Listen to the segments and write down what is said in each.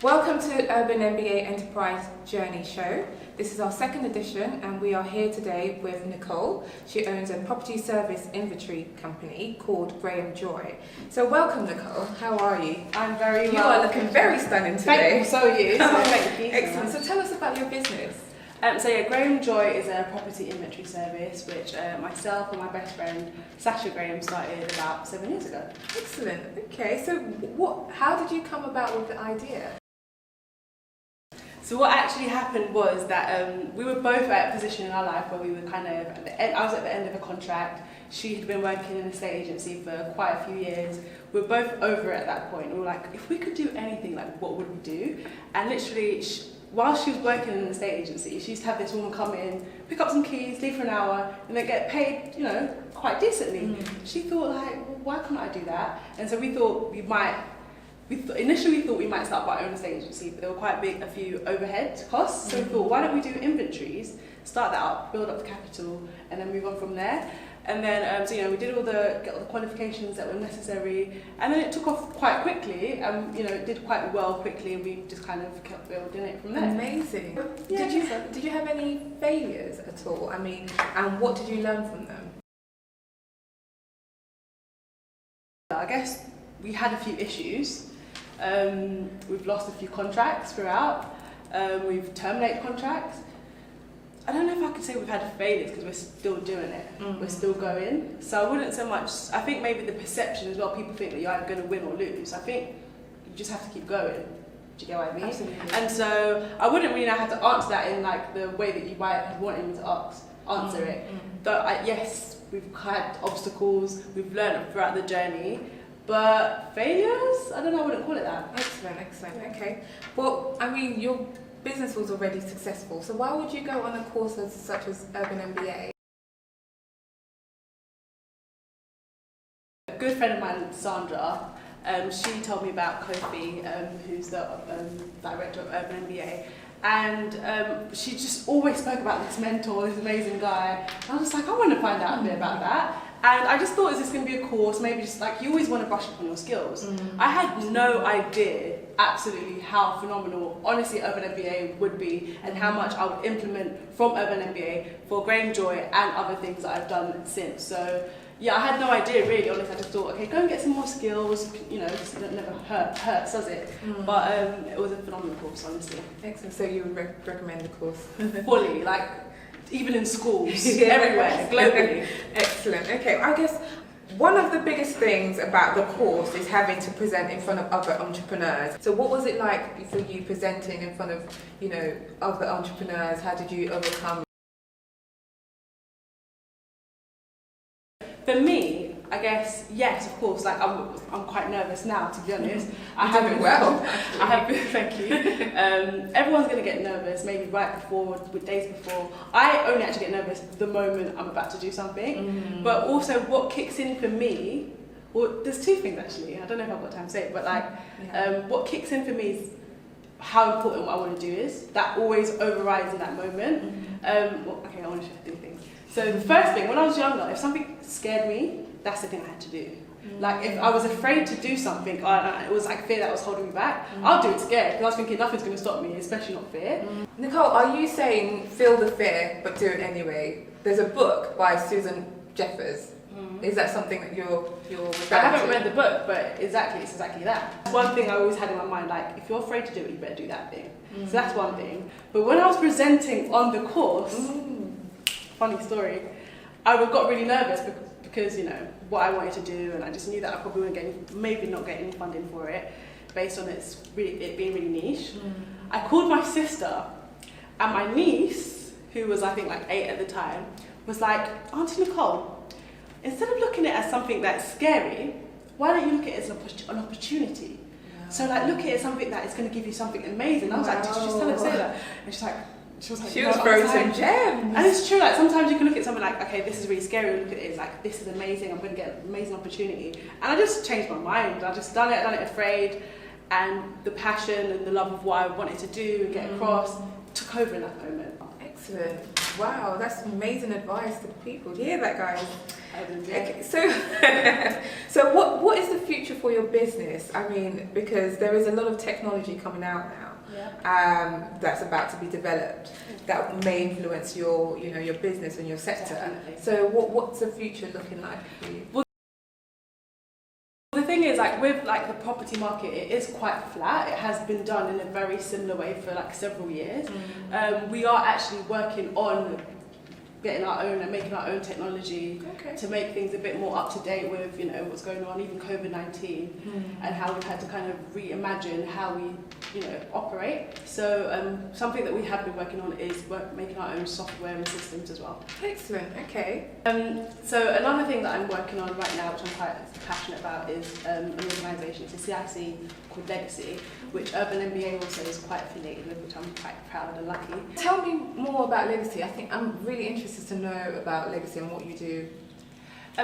Welcome to Urban MBA Enterprise Journey Show. This is our second edition and we are here today with Nicole. She owns a property service inventory company called Graham Joy. So welcome Nicole, how are you? I'm very well. You are looking very stunning today. Thank you, so are you. So thank you. Excellent, so tell us about your business. Graham Joy is a property inventory service which myself and my best friend Sasha Graham started about 7 years ago. Excellent, okay, so how did you come about with the idea? So what actually happened was that we were both at a position in our life where we were I was at the end of a contract. She had been working in a estate agency for quite a few years. We were both over it at that point. We were like, if we could do anything, like what would we do? And literally, while she was working in an estate agency, she used to have this woman come in, pick up some keys, leave for an hour, and then get paid, quite decently. She thought like, well, why can't I do that? And so we thought initially we thought we might start our own estate agency, but there were quite a few overhead costs. So we thought, why don't we do inventories, start that up, build up the capital, and then move on from there. And then, we did get all the qualifications that were necessary, and then it took off quite quickly. It did quite well quickly, and we just kind of kept building it from there. Amazing. Yeah, did you have any failures at all? I mean, and what did you learn from them? I guess we had a few issues. We've lost a few contracts throughout. We've terminated contracts. I don't know if I could say we've had failures because we're still doing it. We're still going. So I wouldn't so much. I think maybe the perception as well. People think that you're either going to win or lose. I think you just have to keep going. Do you get what I mean? Absolutely. And so I wouldn't really know how to answer that in like the way that you might have wanted me to answer it. Though yes, we've had obstacles. We've learned throughout the journey. But failures? I don't know, I wouldn't call it that. Excellent, okay. Well, I mean, your business was already successful, so why would you go on a course such as Urban MBA? A good friend of mine, Sandra, she told me about Kofi, who's the director of Urban MBA. And she just always spoke about this mentor, this amazing guy. And I was just like, I want to find out a bit about that. And I just thought, is this going to be a course? Maybe just like, you always want to brush up on your skills. I had no idea absolutely how phenomenal, honestly, Urban MBA would be and how much I would implement from Urban MBA for Graham Joy and other things that I've done since. So yeah, I had no idea really, honestly. I just thought, okay, go and get some more skills, because it never hurts, does it? But it was a phenomenal course, honestly. Excellent, so you would recommend the course? Fully, like, even in schools, everywhere, globally. Excellent, okay, I guess one of the biggest things about the course is having to present in front of other entrepreneurs. So what was it like for you presenting in front of, other entrepreneurs? How did you overcome? For me, I guess, yes, of course, like I'm quite nervous now, to be honest. I have it well. I have been, thank you. Everyone's going to get nervous, maybe right before, days before. I only actually get nervous the moment I'm about to do something. But also what kicks in for me, well, there's two things actually. I don't know if I've got time to say it, but what kicks in for me is how important what I want to do is. That always overrides in that moment. I want to share three things. So the first thing, when I was younger, if something scared me, that's the thing I had to do. Like if I was afraid to do something, it was like fear that was holding me back, I'll do it scared because I was thinking nothing's going to stop me, especially not fear. Nicole, are you saying feel the fear but do it anyway? There's a book by Susan Jeffers. Is that something that you're I haven't read the book, but it's exactly that. One thing I always had in my mind, like if you're afraid to do it, you better do that thing. So that's one thing. But when I was presenting on the course, funny story, I got really nervous because what I wanted to do, and I just knew that I probably maybe not get any funding for it, based on it being really niche. I called my sister, and my niece, who was I think like 8 at the time, was like, Auntie Nicole, instead of looking at it as something that's scary, why don't you look at it as an opportunity? So like look at it as something that is going to give you something amazing. I was like, did you just tell her to say that? And she was throwing some gems. And it's true, like sometimes you can look at something like, okay, this is really scary, look at it, it's like, this is amazing, I'm going to get an amazing opportunity. And I just changed my mind. I just done it afraid, and the passion and the love of what I wanted to do and get across took over in that moment. Excellent. Wow, that's amazing advice to people. Do you hear that, guys? Okay, so so what is the future for your business? I mean, because there is a lot of technology coming out now. Yeah. That's about to be developed that may influence your your business and your sector. Definitely. So what's the future looking like for you? Well, the thing is, like with like the property market, it is quite flat. It has been done in a very similar way for like several years. We are actually working on getting our own and making our own technology to make things a bit more up to date with what's going on, even COVID-19, and how we've had to kind of reimagine how we operate. So something that we have been working on is making our own software and systems as well. Excellent. Okay. So another thing that I'm working on right now, which I'm quite passionate about, is an organisation. It's a CIC called Legacy, which Urban MBA also is quite affiliated with, which I'm quite proud and lucky. Tell me more about Legacy. I think I'm really interested to know about Legacy and what you do.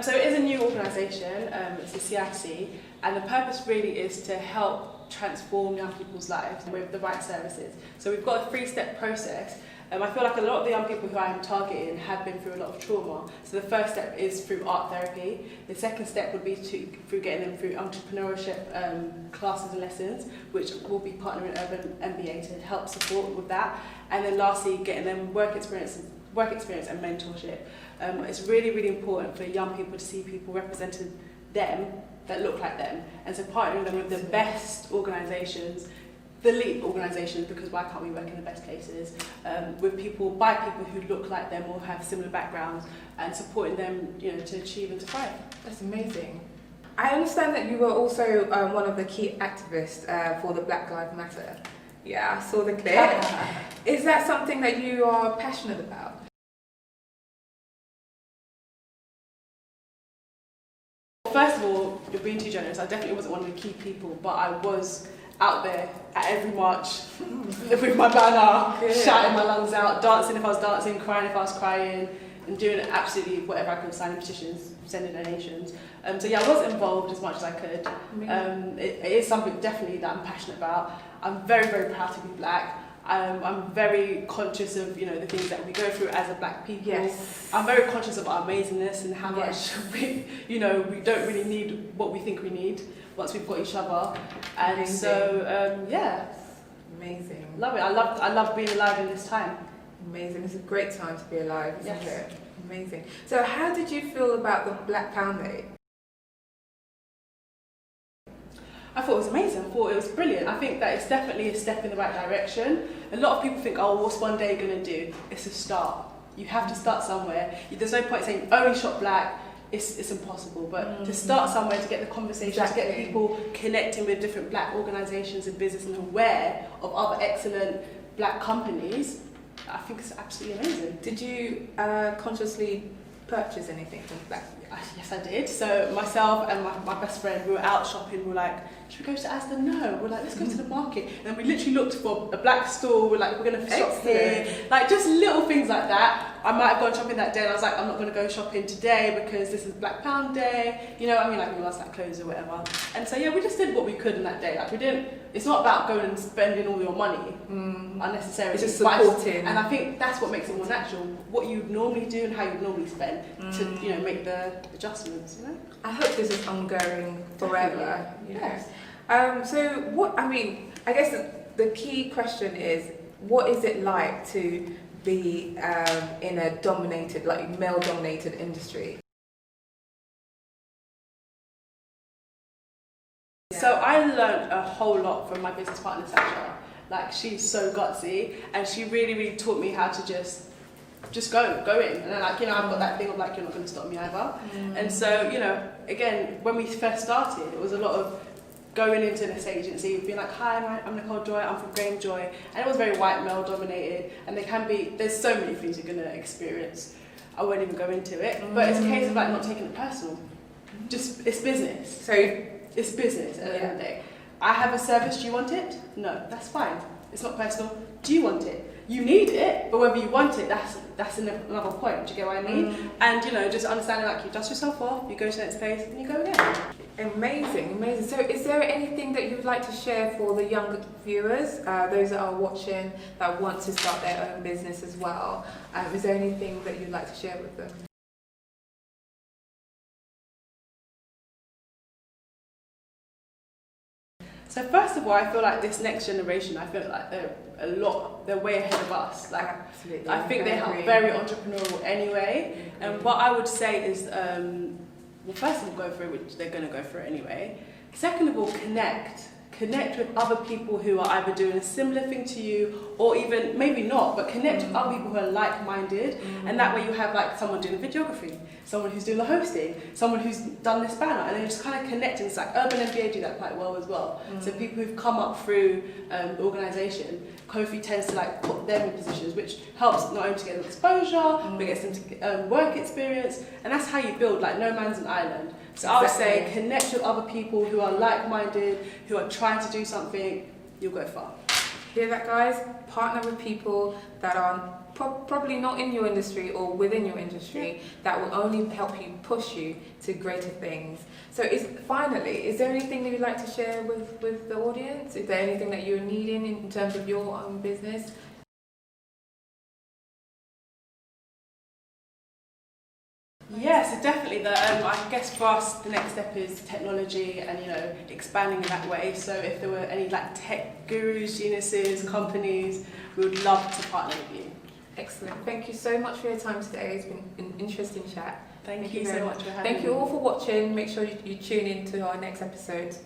So it is a new organisation, it's a CIC, and the purpose really is to help transform young people's lives with the right services. So we've got a 3-step process. I feel like a lot of the young people who I am targeting have been through a lot of trauma. So the first step is through art therapy. The second step would be through getting them through entrepreneurship classes and lessons, which will be partnering Urban MBA to help support with that. And then lastly, getting them work experience and mentorship. It's really, really important for young people to see people representing them that look like them. And so partnering them with the best organisations, the elite organisations, because why can't we work in the best places, with people who look like them or have similar backgrounds, and supporting them to achieve and to thrive. That's amazing. I understand that you were also one of the key activists for the Black Lives Matter. Yeah, I saw the clip. Is that something that you are passionate about? First of all, you're being too generous. I definitely wasn't one of the key people, but I was out there at every march with my banner, shouting my lungs out, dancing if I was dancing, crying if I was crying, and doing absolutely whatever I could, signing petitions, sending donations. So yeah, I was involved as much as I could. It is something definitely that I'm passionate about. I'm very, very proud to be black. I'm very conscious of the things that we go through as a black people. Yes. I'm very conscious of our amazingness and how much we don't really need what we think we need once we've got each other. And amazing. So yeah, amazing. Love it. I love being alive in this time. Amazing. It's a great time to be alive, isn't Yes. it? Amazing. So how did you feel about the Black Pound Day? I thought it was amazing. I thought it was brilliant. I think that it's definitely a step in the right direction. A lot of people think, oh, what's one day going to do? It's a start. You have to start somewhere. There's no point saying only shop black. It's impossible. But to start somewhere, to get the conversation, to get people connecting with different black organisations and business and aware of other excellent black companies, I think it's absolutely amazing. Did you consciously purchase anything from Black? Yes, I did. So myself and my best friend, we were out shopping. We were like, should we go to Asda? No. We're like, let's go to the market. And we literally looked for a black store. We're like, we're going to shop here. Like just little things like that. I might have gone shopping that day and I was like, I'm not going to go shopping today because this is Black Pound Day. You know what I mean? Like we lost like clothes or whatever. And so yeah, we just did what we could in that day. Like we didn't, it's not about going and spending all your money unnecessarily. It's just supporting. And I think that's what makes it more natural. What you normally do and how you normally spend to make the adjustments. I hope this is ongoing forever. Yes. So what I guess the key question is, what is it like to be in a dominated, like male-dominated industry? So I learned a whole lot from my business partner Sasha. Like she's so gutsy, and she really, really taught me how to just go in. And then I've got that thing of like, you're not going to stop me either. And so again, when we first started, it was a lot of going into this agency, being like, hi, I'm Nicole Joy, I'm from Graham Joy, and it was very white male dominated, and there's so many things you're going to experience. I won't even go into it, but it's a case of like not taking it personal. Just, it's business. So it's business at the end of the day. I have a service, do you want it? No, that's fine. It's not personal. Do you want it? You need it, but whether you want it, that's another point. Do you get what I mean? And just understanding like you dust yourself off, you go to the next place, and you go again. Amazing, amazing. So is there anything that you would like to share for the younger viewers, those that are watching, that want to start their own business as well? Is there anything that you'd like to share with them? So first of all, I feel like this next generation, I feel like they're way ahead of us. Like, absolutely. I think they are very entrepreneurial anyway. And what I would say is, well, first of all, go through, which they're going to go through anyway. Second of all, connect with other people who are either doing a similar thing to you, or even maybe not, but connect with other people who are like-minded, and that way you have like someone doing the videography, someone who's doing the hosting, someone who's done this banner, and then you just kind of connect. And it's like Urban MBA do that quite well as well. So people who've come up through the organisation, Kofi tends to like put them in positions, which helps not only to get them exposure, but gets them to work experience, and that's how you build. Like, no man's an island. So I would say connect with other people who are like-minded, who are trying to do something. You'll go far. Hear that, guys? Partner with people that are probably not in your industry or within your industry, that will only help you push you to greater things. So finally, is there anything that you'd like to share with the audience? Is there anything that you're needing in terms of your own business? Yeah, so definitely. I guess for us, the next step is technology and, expanding in that way. So if there were any like tech gurus, geniuses, companies, we would love to partner with you. Excellent. Thank you so much for your time today. It's been an interesting chat. Thank you so much for having me. Thank you all for watching. Make sure you tune in to our next episode.